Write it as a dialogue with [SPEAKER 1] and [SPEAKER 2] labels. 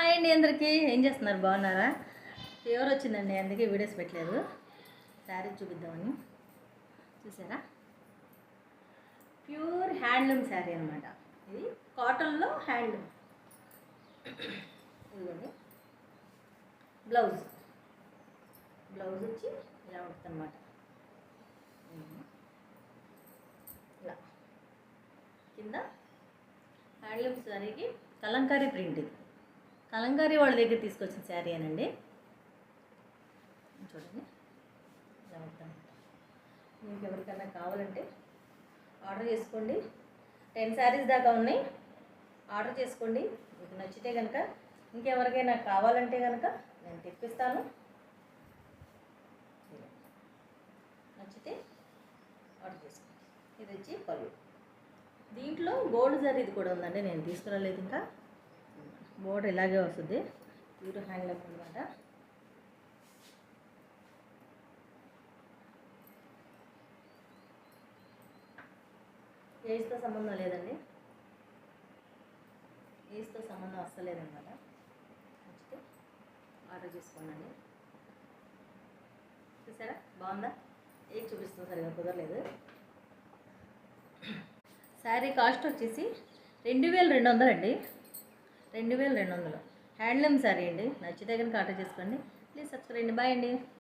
[SPEAKER 1] Hi అండి, అందరికీ ఏం చేస్తున్నారు? బాగున్నారా? ఫీవర్ వచ్చిందండి, అందుకే వీడియోస్ పెట్టలేదు. శారీ చూపిద్దామని. చూసారా? ప్యూర్ హ్యాండ్లూమ్ శారీ అనమాట. ఇది కాటన్లో హ్యాండ్లూమ్. ఇదిగోండి బ్లౌజ్ వచ్చి ఇలా ఉంటుంది అనమాట. ఇలా కింద హ్యాండ్లూమ్ శారీకి కలంకారీ ప్రింట్. ఇది కలంకారీ వాళ్ళ దగ్గర తీసుకొచ్చిన శారీ అనండి. చూడండి ఇలా ఉంటుంది. మీకు ఎవరికైనా కావాలంటే ఆర్డర్ చేసుకోండి. 10 శారీస్ దాకా ఉన్నాయి. ఆర్డర్ చేసుకోండి. మీకు నచ్చితే కనుక ఇంకెవరికైనా కావాలంటే కనుక నేను తెప్పిస్తాను. నచ్చితే ఆర్డర్ చేసుకోండి. ఇది వచ్చి పళ్ళు. దీంట్లో గోల్డ్ జరీది కూడా ఉందండి, నేను తీసుకురాలేదు ఇంకా. బోర్డర్ ఇలాగే వస్తుంది. ప్యూర్ హ్యాండ్లూమ్ అనమాట. ఏజ్తో సంబంధం లేదండి, ఏజ్తో సంబంధం వస్తలేదన్నమాట. నచ్చితే ఆర్డర్ చేసుకోండి. చూసారా బాగుందా? ఏజ్ చూపిస్తుంది, సరిగా కుదరలేదు. శారీ కాస్ట్ వచ్చేసి 2200 అండి. 2200 హ్యాండ్లూమ్ శారీ అండి. నచ్చితే కనుక ఆర్డర్ చేసుకోండి. Please subscribe. బాయ్ అండి.